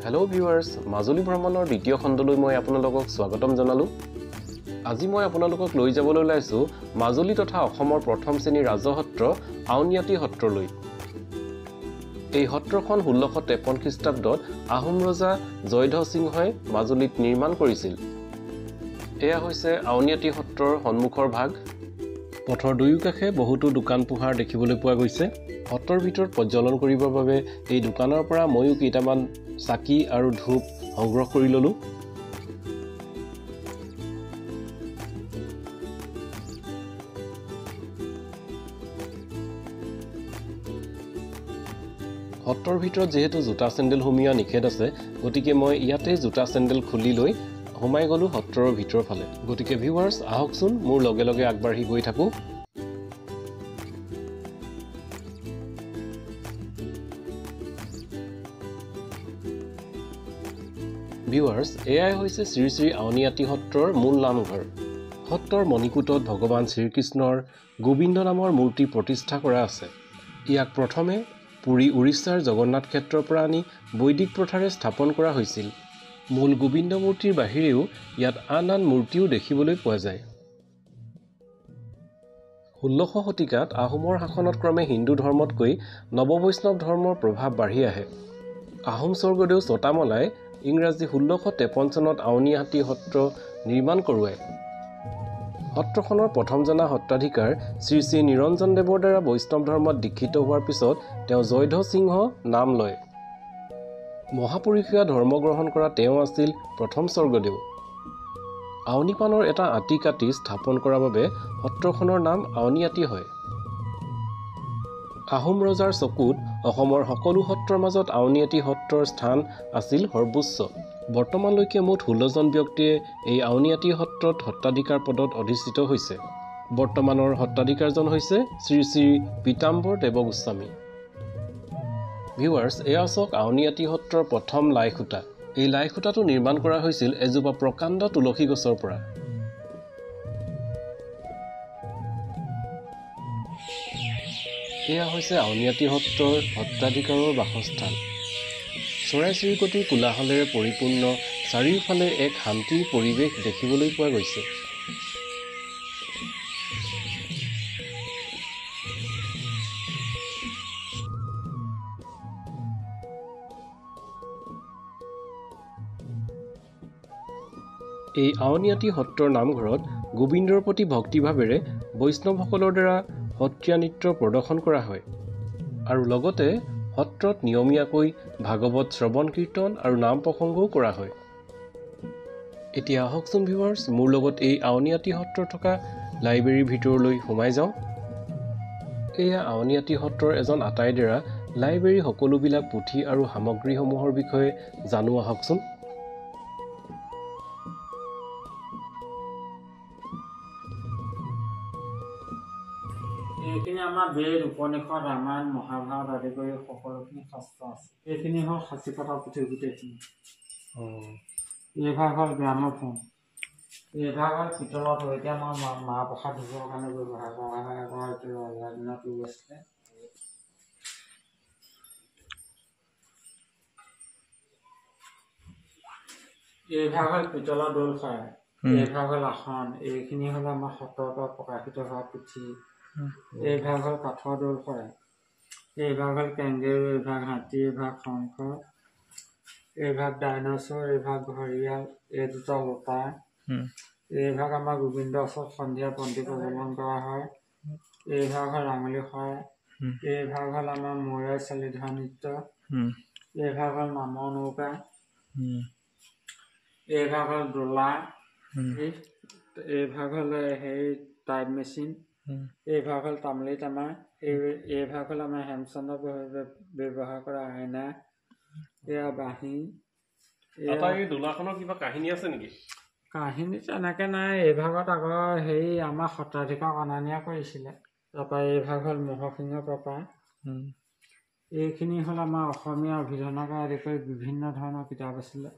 Hello viewers, Majuli ভ্ৰমণৰ দ্বিতীয় খণ্ডলৈ মই আপোনালোকক স্বাগতম জনালো। আজি মই আপোনালোকক লৈ যাবলৈ ওলাইছো মাজুলী তথা অসমৰ প্ৰথম শ্ৰেণীৰ ৰাজসত্ৰ আউনিআটি সত্ৰলৈ। এই সত্ৰখন 1653 খ্ৰীষ্টাব্দত আহোম ৰজা জয়ধ্বজ সিংহই মাজুলীত নিৰ্মাণ কৰিছিল। এয়া হৈছে আউনিআটি সত্ৰৰ সন্মুখৰ ভাগ। পথৰ দুয়োকাষে বহুতো দোকান পোহাৰ দেখিবলৈ পোৱা গৈছে। সত্ৰৰ ভিতৰত প্ৰজ্বলন কৰিবৰ বাবে এই দোকানৰ পৰা ময়ো কেইটামান চাকি আৰু ধূপ সংগ্ৰহ কৰি ললো। সত্ৰৰ ভিতৰত যেহেতু জোতা চেণ্ডেল সুমিওৱা নিষেধ আছে, গতিকে মই ইয়াতে জোতা চেণ্ডেল খুলি লৈ সোমাই গলো সত্ৰৰ ভিতৰ ফালে। গতিকে ভিউৱাৰ্ছ আহকচোন মোৰ লগে লগে আগবাঢ়ি গৈ থাকো। ভিউৱাৰ্ছ এয়াই হৈছে শ্ৰী শ্ৰী আউনিআটি সত্ৰৰ মূল নামঘৰ। সত্ৰৰ মণিকূটত ভগৱান শ্ৰীকৃষ্ণৰ গোবিন্দ নামৰ মূৰ্তি প্ৰতিষ্ঠা কৰা আছে। ইয়াক প্ৰথমে পুৰী উৰিষ্যাৰ জগন্নাথ ক্ষেত্ৰৰ পৰা আনি বৈদিক প্ৰথাৰে স্থাপন কৰা হৈছিল। মূল গোবিন্দ মূৰ্তিৰ বাহিৰেও ইয়াত আন আন মূৰ্তিও দেখিবলৈ পোৱা যায়। 16শ শতিকাত আহোমৰ শাসনত ক্ৰমে হিন্দু ধৰ্মতকৈ নৱবৈষ্ণৱ ধৰ্মৰ প্ৰভাৱ বাঢ়ি আহে। আহোম স্বৰ্গদেউ ছটামলাই ইংৰাজী 1653 চনত আউনিআটি সত্ৰ নিৰ্মাণ কৰোৱায়। সত্ৰখনৰ প্ৰথম জনা সত্ৰাধিকাৰ শ্ৰী শ্ৰী নিৰঞ্জন দেৱৰ দ্বাৰা বৈষ্ণৱ ধৰ্মত দীক্ষিত হোৱাৰ পিছত তেওঁ জয়ধ্বজ সিংহ নাম লয়। মহাপুৰুষীয়া ধৰ্ম গ্ৰহণ কৰা তেওঁ আছিল প্ৰথম স্বৰ্গদেউ। আউনি পাণৰ এটা আঁতি কাটি স্থাপন কৰাৰ বাবে সত্ৰখনৰ নাম আউনিআটি হয়। আহোম ৰজাৰ চকুত অসমৰ সকলো সত্ৰৰ মাজত আউনিআটি সত্ৰৰ স্থান আছিল সৰ্বোচ্চ। বৰ্তমানলৈকে মুঠ 16 জন ব্যক্তিয়ে এই আউনিআটি সত্ৰত সত্ৰাধিকাৰ পদত অধিষ্ঠিত হৈছে। বৰ্তমানৰ সত্ৰাধিকাৰজন হৈছে শ্ৰী শ্ৰী পীতাম্বৰ দেৱগোস্বামী। ভিউৱাৰ্ছ এয়া চাওক আউনিআটি সত্ৰৰ প্ৰথম লাই খুঁটা। এই লাই খুঁটাটো নিৰ্মাণ কৰা হৈছিল এজোপা প্ৰকাণ্ড তুলসী গছৰ পৰা। এয়া হৈছে আউনিআটি সত্ৰৰ সত্ৰাধিকাৰৰ বাসস্থান। চৰাই চিৰিকটিৰ কোলাহলেৰে পৰিপূৰ্ণ চাৰিওফালে এক শান্তিৰ পৰিৱেশ দেখিবলৈ পোৱা গৈছে। এই আউনিআটি সত্ৰৰ নামঘৰত গোবিন্দৰ প্ৰতি ভক্তিভাৱেৰে বৈষ্ণৱসকলৰ দ্বাৰা সত্ৰীয়া নৃত্য প্ৰদৰ্শন কৰা হয় আৰু লগতে সত্ৰত নিয়মীয়াকৈ ভাগৱত শ্ৰৱণ কীৰ্তন আৰু নাম প্ৰসংগও কৰা হয়। এতিয়া আহকচোন ভিউৱাৰ্ছ মোৰ লগত এই আউনিআটি সত্ৰৰ থকা লাইব্ৰেৰীৰ ভিতৰলৈ সোমাই যাওঁ। এয়া আউনিআটি সত্ৰৰ এজন আটাইৰ দ্বাৰা লাইব্ৰেৰীৰ সকলোবিলাক পুথি আৰু সামগ্ৰীসমূহৰ বিষয়ে জানো আহকচোন। এইখিনি আমাৰ বেদ, উপনিষদ, ৰামায়ণ, মহাভাৰত আদি কৰি সকলোখিনি শাস্ত্ৰ আছে। এইখিনি হ'ল সাঁচিপতা পুথি গোটেইখিনি। এইভাগ হ'ল গ্ৰামোফোন, এইভাগ হ'ল পিতলৰ। এতিয়া মই মাহ প্ৰসাদ দিবৰ কাৰণে ব্যৱহাৰ কৰা হয়। আগৰ এইটো ৰজাৰ দিনতো আছিলে। এইভাগ হ'ল পিতলৰ দৌল শৰাই, এইভাগ হ'ল আসন। এইখিনি হ'ল আমাৰ সত্ৰৰ পৰা প্ৰকাশিত হোৱা পুথি। এইভাগ হ'ল কাঠৰ দৌল শৰাই, এইভাগ হ'ল কেংগেৰু, এইভাগ হাতী, এইভাগ শংখ, এইভাগ ডাইনছৰ, এইভাগ ঘৰিয়াল, এই দুটা লোটা। এইভাগ আমাৰ গোবিন্দ ওচৰত সন্ধিয়া পন্থী প্ৰজ্বলন কৰা হয়। এইভাগ হ'ল ৰাঙলী শৰাই, এইভাগ হ'ল আমাৰ মৈৰাৰ চালিধা নৃত্য, এইভাগ হ'ল নামৰ নৌকা, এইভাগ হ'ল দোলা, এইভাগ হ'ল হেৰি টাইপ মেচিন, এইভাগ হ'ল তামলি তামা, এইভাগ হ'ল আমাৰ হেমচন্দ্ৰ ব্যৱহাৰ কৰা আইনা, এয়া বাঁহী। দোলাখনৰ কিবা কাহিনী আছে নেকি? কাহিনী তেনেকে নাই। এইভাগত আগৰ হেৰি আমাৰ সত্ৰাধিকাৰ অনা নিয়া কৰিছিলে। তাৰপৰা এইভাগ হ'ল মহসিংহ পাপা। এইখিনি হ'ল আমাৰ অসমীয়া অভিধানকে আদি কৰি বিভিন্ন ধৰণৰ কিতাপ আছিলে।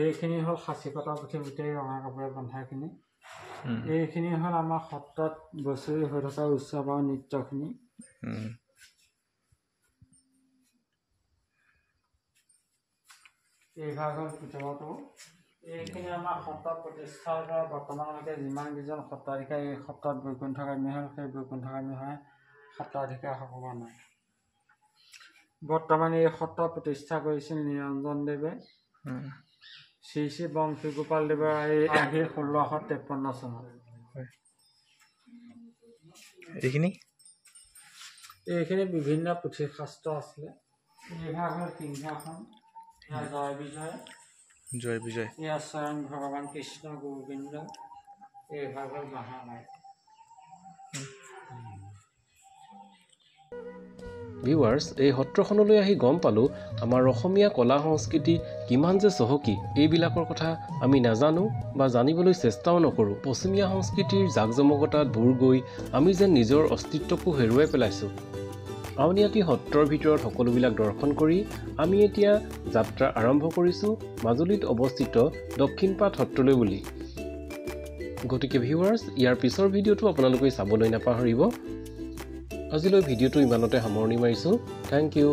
এইখিনি হ'ল সাঁচিপতা পুথি, গোটেই ৰঙা কাপোৰে বন্ধাখিনি। এইখিনি হ'ল আমাৰ সত্ৰত বছৰি হৈ থকা উৎসৱ আৰু নৃত্যখিনি। এইভাগ হ'ল পিতলটো এইখিনি আমাৰ সত্ৰ প্ৰতিষ্ঠাৰ পৰা বৰ্তমানলৈকে যিমানকেইজন সত্ৰাধিকাৰ এই সত্ৰত বৈকুণ্ঠগামী হ'ল সেই বৈকুণ্ঠগামী হয় সত্ৰাধিকাৰ হ'ব নাই বৰ্তমান এই সত্ৰ প্ৰতিষ্ঠা কৰিছিল নিৰঞ্জনদেৱে শ্ৰী শ্ৰী বংশীগোপাল দেৱৰ এই 1653 চনত এইখিনি বিভিন্ন পুথি শাস্ত্ৰ আছিলে এইভাগ হ'ল সিংহাসন জয় বিজয় এয়া স্বয়ং ভগৱান কৃষ্ণ গোবিন্দ এইভাগ হ'ল মহামায়া ভিউৱাৰ্ছ এই সত্ৰখনলৈ আহি গম পালোঁ আমাৰ অসমীয়া কলা সংস্কৃতি কিমান যে চহকী এইবিলাকৰ কথা আমি নাজানো বা জানিবলৈ চেষ্টাও নকৰোঁ পশ্চিমীয়া সংস্কৃতিৰ জাকজমকতাত বুৰ গৈ আমি যেন নিজৰ অস্তিত্বকো হেৰুৱাই পেলাইছোঁ আউনীআটী সত্ৰৰ ভিতৰত সকলোবিলাক দৰ্শন কৰি আমি এতিয়া যাত্ৰা আৰম্ভ কৰিছোঁ মাজুলীত অৱস্থিত দক্ষিণপাট সত্ৰলৈ বুলি গতিকে ভিউৱাৰ্ছ ইয়াৰ পিছৰ ভিডিঅ'টো আপোনালোকে চাবলৈ নাপাহৰিব আজিলৈ ভিডিঅ'টো ইমানতে সামৰণি মাৰিছোঁ থেংক ইউ